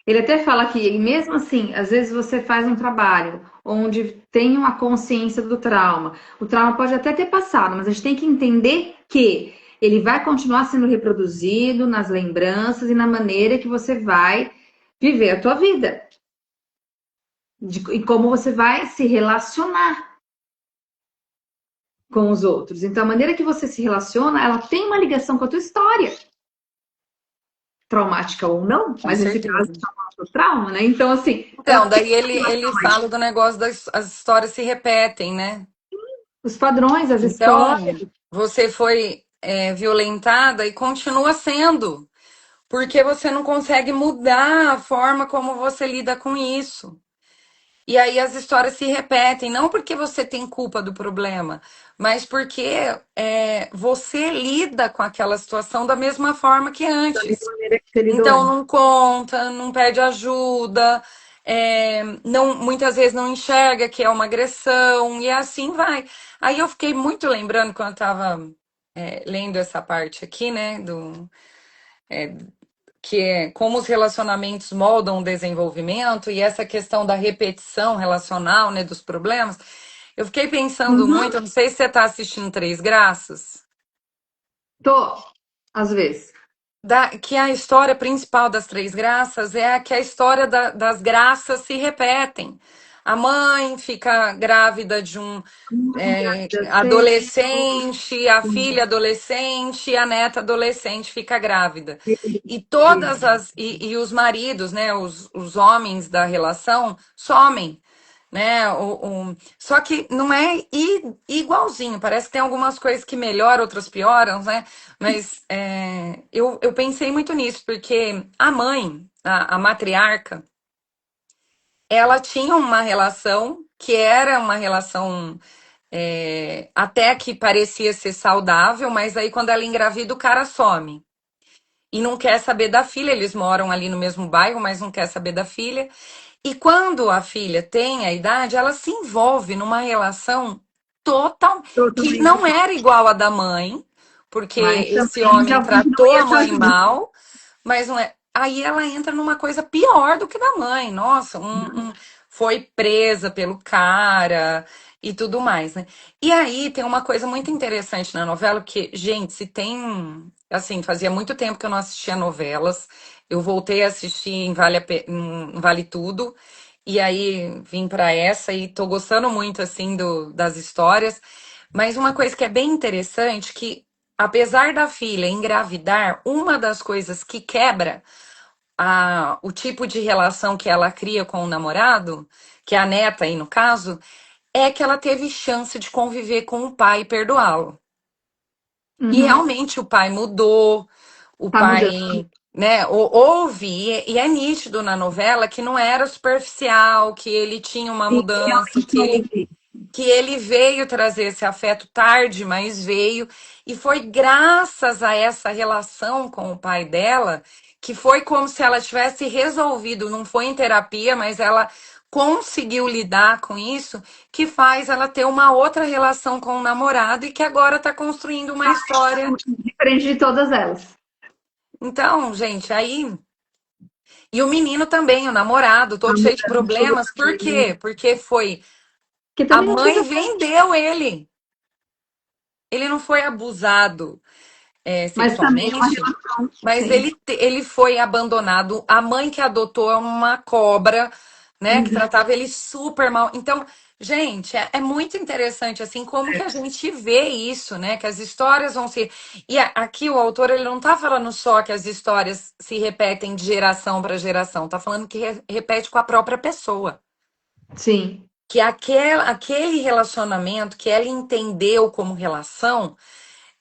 Ele até fala que, e mesmo assim, às vezes você faz um trabalho onde tem uma consciência do trauma. O trauma pode até ter passado, mas a gente tem que entender que ele vai continuar sendo reproduzido nas lembranças e na maneira que você vai viver a tua vida. E como você vai se relacionar com os outros. Então, a maneira que você se relaciona, ela tem uma ligação com a tua história. Traumática ou não, Com mas nesse caso, certeza. é um trauma, né? Então, assim, ela Então, tem daí ele fala do negócio das as histórias se repetem, né? os padrões, as histórias. Então, você foi violentada e continua sendo, porque você não consegue mudar a forma como você lida com isso. E aí as histórias se repetem, não porque você tem culpa do problema, mas porque você lida com aquela situação da mesma forma que Da mesma antes. maneira que você lidou Então antes. não conta, não pede ajuda, não, muitas vezes não enxerga que é uma agressão, e assim vai. Aí eu fiquei muito lembrando quando eu estava lendo essa parte aqui, né, que é como os relacionamentos moldam o desenvolvimento e essa questão da repetição relacional, né, dos problemas. Eu fiquei pensando Uhum. muito, eu não sei se você está assistindo Três Graças, Tô, às vezes. que a história principal das Três Graças é que a história das graças se repetem. A mãe fica grávida de um Grávida adolescente, a filha adolescente, a neta adolescente fica grávida. E todas e os maridos, né, os homens da relação somem, né? Só que não é igualzinho, parece que tem algumas coisas que melhoram, outras pioram, né? Mas eu pensei muito nisso, porque a mãe, a matriarca, ela tinha uma relação que era uma relação até que parecia ser saudável, mas aí quando ela engravida, o cara some. E não quer saber da filha, eles moram ali no mesmo bairro, mas não quer saber da filha. E quando a filha tem a idade, ela se envolve numa relação total que totalmente. não era igual à da mãe, porque Mas esse também homem realmente não tratou a ia te mãe ajudar. mal, mas não é. Aí ela entra numa coisa pior do que da mãe. Nossa, foi presa pelo cara e tudo mais, né? E aí tem uma coisa muito interessante na novela, que, gente, se tem. Assim, fazia muito tempo que eu não assistia novelas. Eu voltei a assistir em Vale Tudo. E aí vim pra essa e tô gostando muito, assim, das histórias. Mas uma coisa que é bem interessante, que apesar da filha engravidar, uma das coisas que quebra o tipo de relação que ela cria com o namorado, que é a neta aí no caso, é que ela teve chance de conviver com o pai e perdoá-lo. E Uhum. realmente o pai mudou, o Tá mudando. pai, né, houve, e é nítido na novela que não era superficial, que ele tinha uma Sim, mudança, realmente houve. que ele veio trazer esse afeto tarde, mas veio, e foi graças a essa relação com o pai dela que foi como se ela tivesse resolvido, não foi em terapia, mas ela conseguiu lidar com isso, que faz ela ter uma outra relação com o namorado e que agora está construindo uma história. Diferente de todas elas. Então, gente, aí. E o menino também, o namorado, todo cheio de problemas. Por quê? Porque foi. Que A também não fez mãe a vendeu ele. Ele não foi abusado mas também é uma sexualmente, relação, mas sim. ele foi abandonado. A mãe que adotou é uma cobra, né? Que Uhum. tratava ele super mal. Então, gente, é muito interessante assim como que a gente vê isso, né? Que as histórias vão se. E aqui o autor ele não tá falando só que as histórias se repetem de geração para geração, tá falando que repete com a própria pessoa. Sim. Que aquele relacionamento que ela entendeu como relação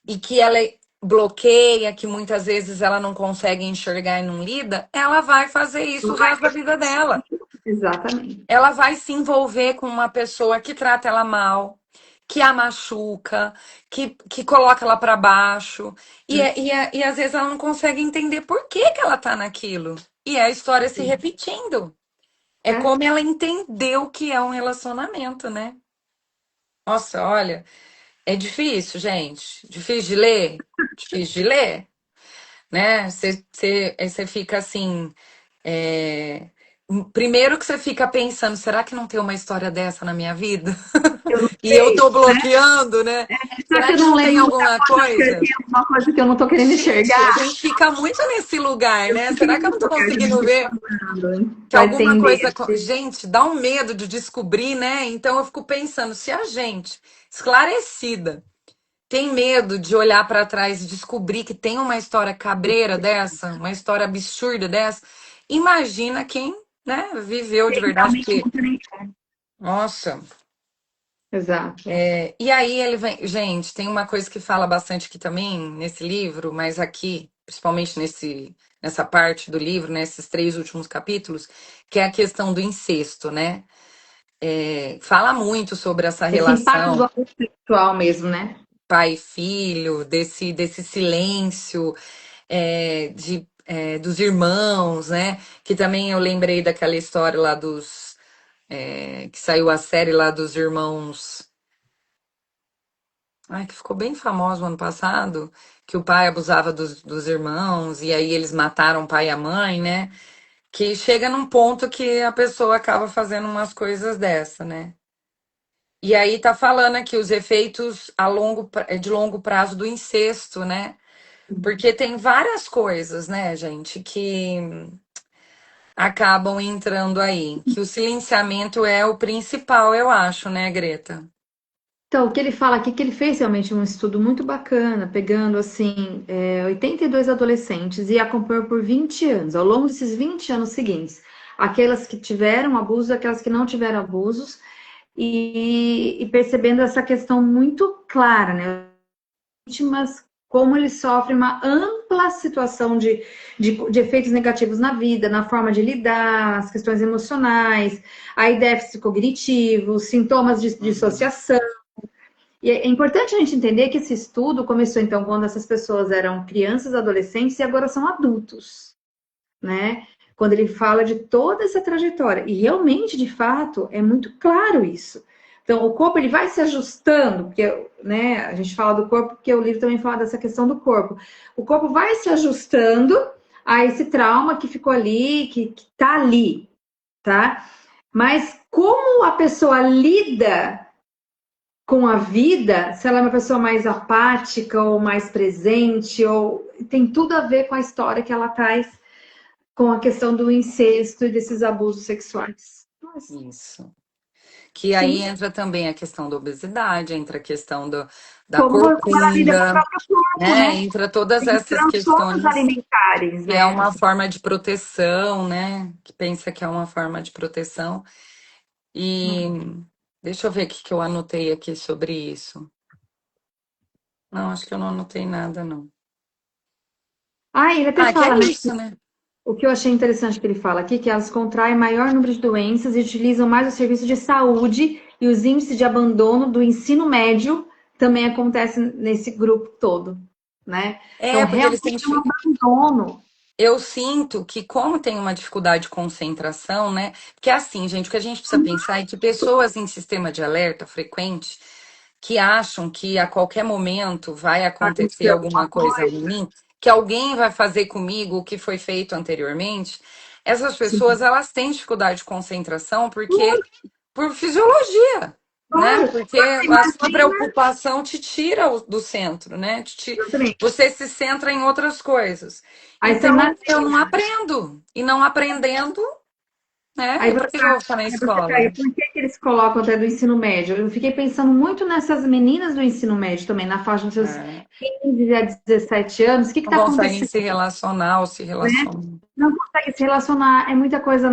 e que ela bloqueia, que muitas vezes ela não consegue enxergar e não lida, ela vai fazer isso o Não vai resto da vida dela. exatamente. Ela vai se envolver com uma pessoa que trata ela mal, que a machuca, que coloca ela para baixo. E às vezes ela não consegue entender por que, que ela tá naquilo. E é a história se repetindo. É É. como ela entendeu o que é um relacionamento, né? Nossa, olha, é difícil, gente. Difícil de ler? Difícil de ler, né? Você fica assim. é, Primeiro que você fica pensando, será que não tem uma história dessa na minha vida? Eu não E eu sei. tô bloqueando, né? Será que Será eu que não não tem lembro muita alguma coisa? Porque coisa? tem alguma coisa que eu não tô querendo Gente, a enxergar? gente fica muito nesse lugar, Eu né? fiquei Será que eu não nesse tô lugar de conseguindo me ver questionando que para alguma entender. coisa. Gente, dá um medo de descobrir, né? Então eu fico pensando, se a gente, esclarecida, tem medo de olhar para trás e descobrir que tem uma história cabreira dessa, uma história absurda dessa. Imagina quem, né, viveu de Tem verdade, realmente porque, muito nem. nossa. Exato. E aí ele vem, gente, tem uma coisa que fala bastante aqui também nesse livro, mas aqui, principalmente nessa parte do livro, nesses três últimos capítulos, que é a questão do incesto, né? Fala muito sobre essa Esse impacto do relação abuso sexual mesmo, né? pai e filho, desse silêncio dos irmãos, né? Que também eu lembrei daquela história lá que saiu a série lá dos irmãos. Ai, que ficou bem famoso no ano passado, que o pai abusava dos irmãos, e aí eles mataram o pai e a mãe, né? Que chega num ponto que a pessoa acaba fazendo umas coisas dessa, né? E aí tá falando aqui os efeitos de longo prazo do incesto, né? Porque tem várias coisas, né, gente, que acabam entrando aí. Que o silenciamento é o principal, eu acho, né, Greta? Então, o que ele fala aqui, que ele fez realmente um estudo muito bacana, pegando, assim, 82 adolescentes e acompanhou por 20 anos, ao longo desses 20 anos seguintes, aquelas que tiveram abusos, aquelas que não tiveram abusos, e percebendo essa questão muito clara, né? Vítimas, como eles sofrem uma ampla situação de efeitos negativos na vida, na forma de lidar, as questões emocionais, aí déficit cognitivo, sintomas de Uhum. dissociação. E é importante a gente entender que esse estudo começou, então, quando essas pessoas eram crianças, adolescentes e agora são adultos, né? Quando ele fala de toda essa trajetória. E realmente, de fato, é muito claro isso. Então, o corpo ele vai se ajustando, porque né, a gente fala do corpo, porque o livro também fala dessa questão do corpo. O corpo vai se ajustando a esse trauma que ficou ali, que tá ali, tá? Mas como a pessoa lida com a vida, se ela é uma pessoa mais apática ou mais presente, ou tem tudo a ver com a história que ela traz com a questão do incesto e desses abusos sexuais. Mas, Isso. Que aí sim, entra também a questão da obesidade, entra a questão da como ela lida com o corcunda, próprio corpo, né? né? Entra todas Tem essas transtornos questões alimentares, que é né? uma forma de proteção, né? Que pensa que é uma forma de proteção. E deixa eu ver o que eu anotei aqui sobre isso. Não, acho que eu não anotei nada, não. Ah, ele até Ah, que fala, é né? isso, né? O que eu achei interessante que ele fala aqui, que elas contraem maior número de doenças e utilizam mais o serviço de saúde e os índices de abandono do ensino médio também acontecem nesse grupo todo, né? Então, É, porque eles têm realmente é um abandono. eu sinto que, como tem uma dificuldade de concentração, né? Porque assim, gente, o que a gente precisa pensar é que pessoas em sistema de alerta frequente que acham que a qualquer momento vai acontecer Acontecer alguma alguma coisa coisa. ruim, que alguém vai fazer comigo o que foi feito anteriormente, essas Sim, pessoas elas têm dificuldade de concentração porque por fisiologia, né? claro. Porque Agora, você a sua imagina, preocupação te tira do centro, né? exatamente. Você se centra em outras coisas. Aí você Então, eu imagina. não aprendo. E não aprendendo, né? Aí E você, para que eu vou ficar na aí você pega, escola? por que que eles colocam até do ensino médio? Eu fiquei pensando muito nessas meninas do ensino médio também, na faixa dos seus É, 15 a 17 anos. O que não está conseguem acontecendo? se relacionar ou se relacionam. Não consegue se relacionar, é muita coisa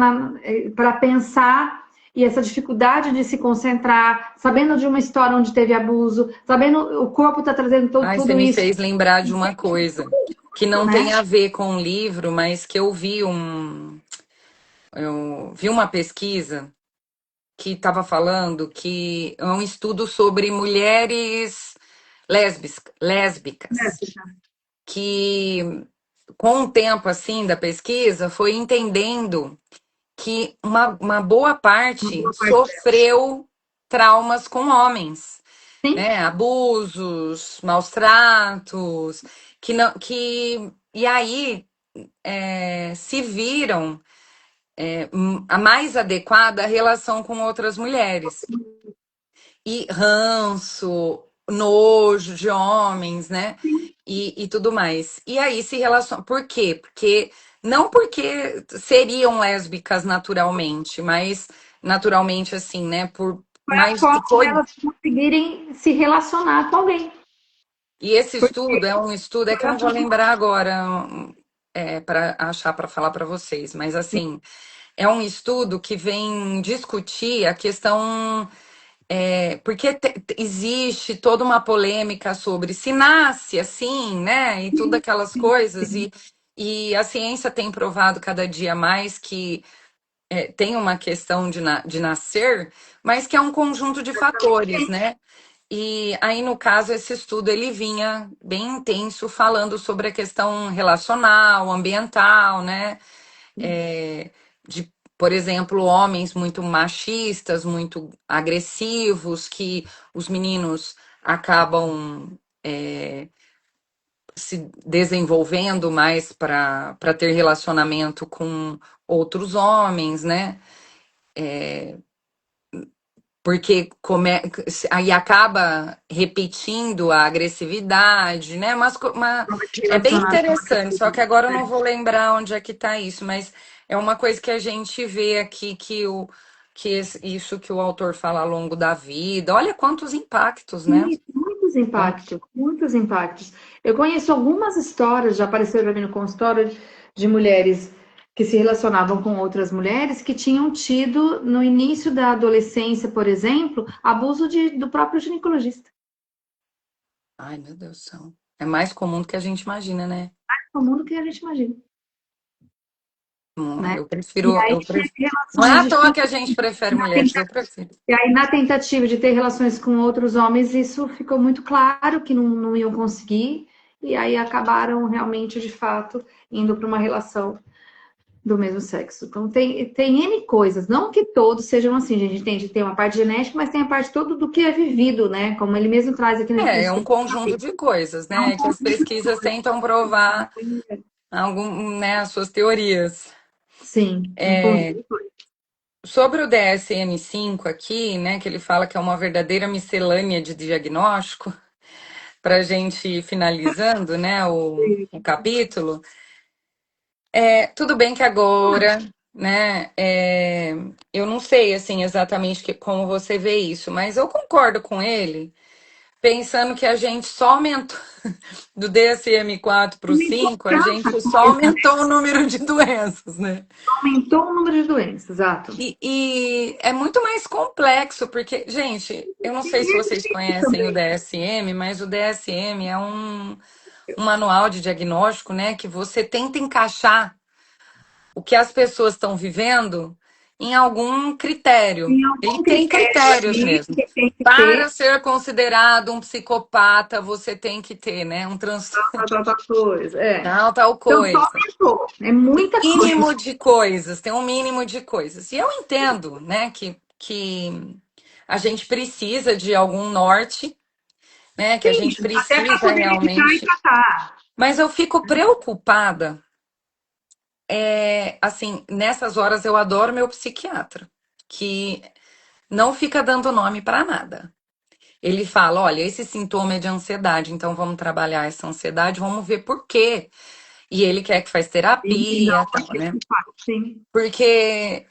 para pensar e essa dificuldade de se concentrar, sabendo de uma história onde teve abuso, sabendo o corpo está trazendo Ai, você tudo me isso, fez lembrar de uma coisa que não né? tem a ver com o livro, mas que eu vi uma pesquisa que estava falando que é um estudo sobre mulheres lésbicas, que com o tempo assim da pesquisa foi entendendo que uma boa Uma parte boa parte dela. sofreu traumas com homens, Sim, né? Abusos, maus tratos, que não, que e aí se viram a mais adequada a relação com outras mulheres e ranço, nojo de homens, né? E tudo mais. E aí se relaciona. Por quê? Porque não porque seriam lésbicas naturalmente, mas naturalmente assim, né? foi a Mas forma foi. delas conseguirem se relacionar com alguém. E esse Porque estudo é um estudo, é que eu foi a não vou forma. lembrar agora para achar para falar para vocês, mas assim, é um estudo que vem discutir a questão. Porque existe toda uma polêmica sobre se nasce assim, né? E tudo aquelas coisas, e a ciência tem provado cada dia mais que tem uma questão de nascer, mas que é um conjunto de fatores, né? E aí, no caso, esse estudo ele vinha bem intenso falando sobre a questão relacional, ambiental, né? é, de, por exemplo, homens muito machistas, muito agressivos, que os meninos acabam se desenvolvendo mais para ter relacionamento com outros homens, né? Porque aí acaba repetindo a agressividade, né? Não vai se É bem relacionar com outra interessante, só pessoa. que agora eu não vou lembrar onde é que está isso, mas é uma coisa que a gente vê aqui isso que o autor fala ao longo da vida. Olha quantos impactos, né? Sim, muitos Né? impactos, muitos impactos. Eu conheço algumas histórias, já apareceram para mim no consultório, de mulheres que se relacionavam com outras mulheres que tinham tido, no início da adolescência, por exemplo, abuso do próprio ginecologista. Ai, meu Deus do céu. É mais comum do que a gente imagina, né? Comum do que a gente imagina, né? Eu E prefiro, aí eu teve prefiro. Não é relações à toa difíceis, que a gente prefere na mulheres, eu tenta- prefiro. e aí na tentativa de ter relações com outros homens, isso ficou muito claro que não iam conseguir, e aí acabaram realmente, de fato, indo para uma relação do mesmo sexo. Então tem N coisas, não que todos sejam assim, tem uma parte genética, mas tem a parte todo do que é vivido, né? Como ele mesmo traz aqui É nesse um conjunto de coisas, é um né? Que as conjunto de pesquisas coisas. tentam provar né, as suas teorias. Sim, um conjunto É, de coisas. Sobre o DSM-5 aqui, né, que ele fala que é uma verdadeira miscelânea de diagnóstico, para a gente ir finalizando, né, o capítulo, tudo bem que agora, né, eu não sei, assim, exatamente como você vê isso, mas eu concordo com ele, pensando que a gente só aumentou, do DSM-4 para o Aumentou 5, a tanta gente só coisa, né? aumentou o número de doenças, né? Aumentou o número de doenças, exato. E é muito mais complexo, porque, gente, eu não sei se vocês E conhecem o também, DSM, mas o DSM é um manual de diagnóstico, né, que você tenta encaixar o que as pessoas estão vivendo em algum critério. tem Ele algum tem critério critérios ali mesmo. que tem que Para ter ser considerado um psicopata, você tem que ter, né, um transtorno, tal coisa. É. tal Então só coisa. aumentou. É muita coisa. Mínimo de coisas, tem um mínimo de coisas. E eu entendo, né, que a gente precisa de algum norte, né, que a gente Sim, até para precisa poder medicar e realmente. tratar. Mas eu fico preocupada, assim, nessas horas eu adoro meu psiquiatra, que não fica dando nome para nada. Ele fala, olha, esse sintoma é de ansiedade, então vamos trabalhar essa ansiedade, vamos ver por quê. E ele quer que faz E não terapia, tal, porque né? se faz. Sim. Porque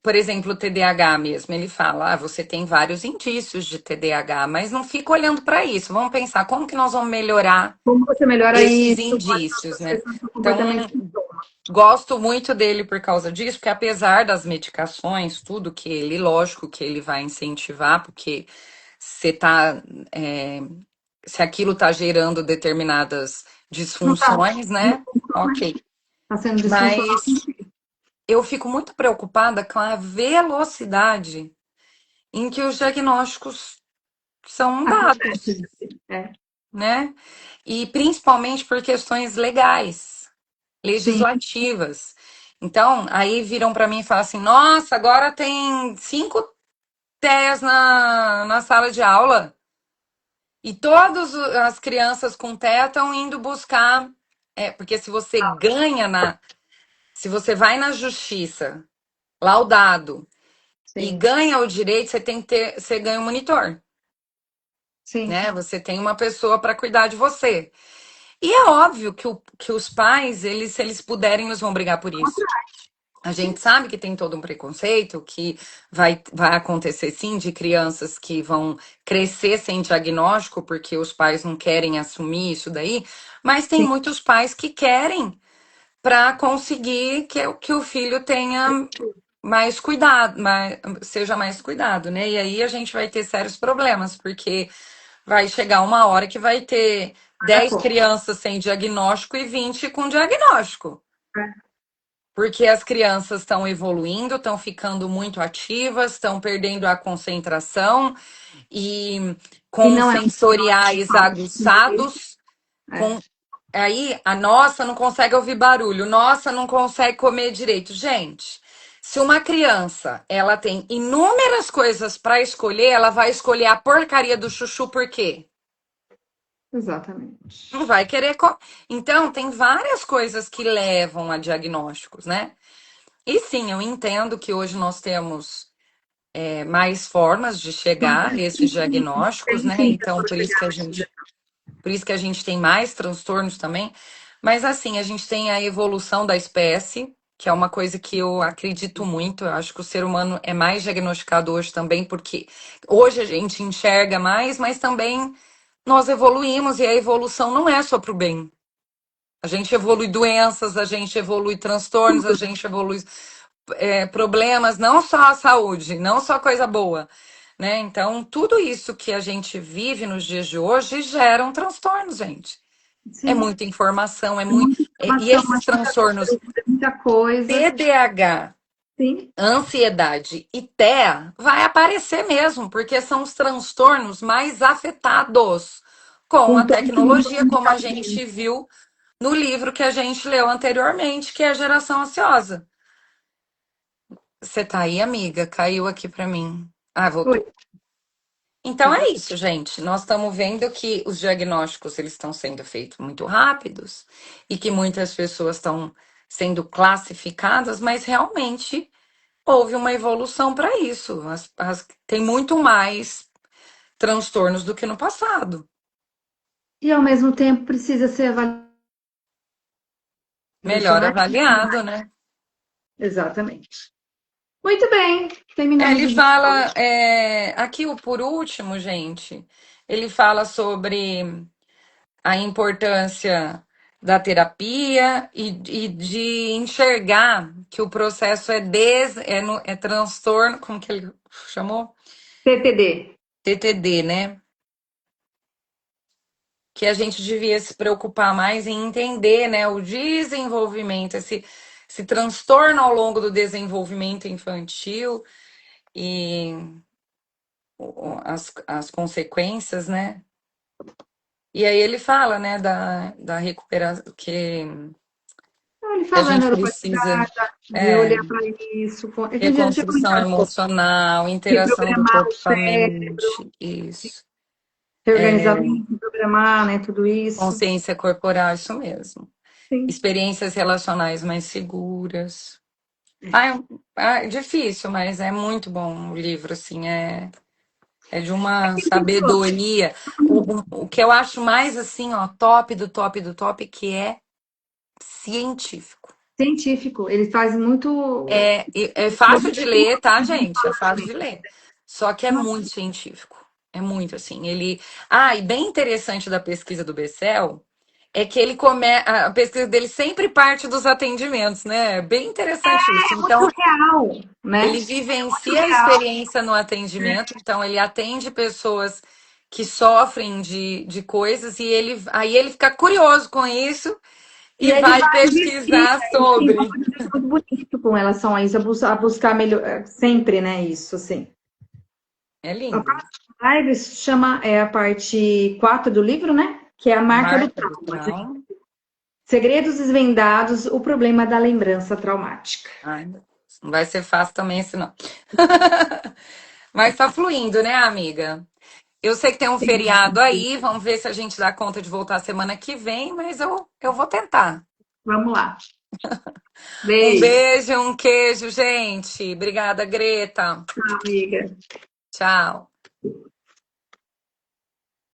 por exemplo, o TDAH mesmo, ele fala, você tem vários indícios de TDAH, mas não fica olhando para isso. Vamos pensar como que nós vamos melhorar Como você melhora esses isso? Quais são indícios, as né? questões que são Então, comportamentos sintomas? gosto muito dele por causa disso, porque apesar das medicações, tudo que ele, lógico que ele vai incentivar, porque você tá, é, se aquilo tá gerando determinadas Não tá, disfunções, não né? funciona, Ok. tá sendo disfuncional. Mas eu fico muito preocupada com a velocidade em que os diagnósticos são Acontece, dados, assim. É. né? E principalmente por questões legais, Sim, legislativas. Então, aí viram para mim e falam assim: nossa, agora tem 5 TEAs na sala de aula e todas as crianças com TEA estão indo buscar. Porque se você ganha se você vai na justiça, laudado, e sim, ganha o direito, você tem que ter, você ganha um monitor, sim. né? Você tem uma pessoa para cuidar de você. E é óbvio que os pais, eles, se eles puderem, eles vão brigar por isso. A gente sabe que tem todo um preconceito, que vai acontecer sim de crianças que vão crescer sem diagnóstico, porque os pais não querem assumir isso daí, mas tem Sim. muitos pais que querem para conseguir que o filho tenha mais cuidado, seja mais cuidado, né? E aí a gente vai ter sérios problemas, porque vai chegar uma hora que vai ter Vai 10 conta. crianças sem diagnóstico e 20 com diagnóstico. É. Porque as crianças estão evoluindo, estão ficando muito ativas, estão perdendo a concentração e E com não é um diagnóstico sensoriais fácil de entender. aguçados, É, com aí a nossa não consegue ouvir barulho, nossa não consegue comer direito. Gente, se uma criança ela tem inúmeras coisas para escolher, ela vai escolher a porcaria do chuchu por quê? Não exatamente. vai querer. Então, tem várias coisas que levam a diagnósticos, né? E sim, eu entendo que hoje nós temos mais formas de chegar a esses diagnósticos, Tem né? sim Então, pessoas chegadas. por isso que a gente tem mais transtornos também. Mas assim, a gente tem a evolução da espécie, que é uma coisa que eu acredito muito. Eu acho que o ser humano é mais diagnosticado hoje também, porque hoje a gente enxerga mais, mas também nós evoluímos e a evolução não é só para o bem. A gente evolui doenças, a gente evolui transtornos, a gente evolui problemas, não só a saúde, não só coisa boa, né? Então, tudo isso que a gente vive nos dias de hoje gera um transtorno, gente. É Sim, muita informação, é é muito. muita E informação, esses mas muita transtornos, dúvida, muita coisa. TDAH, Sim, ansiedade e TEA, vai aparecer mesmo, porque são os transtornos mais afetados com a com todo esse mundo tecnologia, que como está a vivendo. gente viu no livro que a gente leu anteriormente, que é a Geração Ansiosa. Você tá aí, amiga? Caiu aqui pra mim. Ah, Oi, voltou. Então é isso, gente. Nós estamos vendo que os diagnósticos eles estão sendo feitos muito rápidos e que muitas pessoas estão sendo classificadas, mas realmente houve uma evolução para isso. Tem muito mais transtornos do que no passado. E ao mesmo tempo precisa ser avaliado isso, Melhor né? avaliado, né? Exatamente. Muito bem, terminamos Ele o dia de hoje. fala, aqui o por último, gente, ele fala sobre a importância da terapia e de enxergar que o processo é transtorno, como que ele chamou? TTD. TTD, né? Que a gente devia se preocupar mais em entender, né, o desenvolvimento, esse transtorno ao longo do desenvolvimento infantil e as consequências, né? E aí ele fala, né, da recuperação, Ele que a fala da gente precisa, neuroplasticidade, de é, olhar para isso, a gente já tinha reconstrução comentado um pouco, emocional, interação do reprogramar corpo o com a cérebro, mente, isso. reorganizar, programar, né, tudo isso. Consciência corporal, isso mesmo. Sim. Experiências relacionais mais seguras. É difícil, mas é muito bom o livro, assim, é de uma sabedoria. O que eu acho mais, assim, ó, top do top do top, que é científico. Científico, ele faz muito É fácil de ler, tá, gente? É fácil de ler. Só que é muito científico. É muito, assim, ele... Ah, e bem interessante da pesquisa do Bessel é que a pesquisa dele sempre parte dos atendimentos, né? É bem interessante isso. muito Então, real, né? ele Muito vivencia a real. experiência no atendimento, então ele atende pessoas que sofrem de coisas e aí ele fica curioso com isso E e ele vai vai investir, pesquisar ele tem um sobre. processo muito bonito com relação a isso, a buscar melhor, sempre, né, isso, assim. É A lindo. parte live se chama, a parte 4 do livro, né, que é a marca do Marca do trauma. trauma. Segredos desvendados, o problema da lembrança traumática. Ai, meu Deus. Não vai ser fácil também esse não. Mas tá fluindo, né, amiga? Eu sei que tem um feriado aí, vamos ver se a gente dá conta de voltar semana que vem, mas eu vou tentar. Vamos lá. Um Beijo, beijo, um queijo, gente. Obrigada, Greta. amiga. Tchau.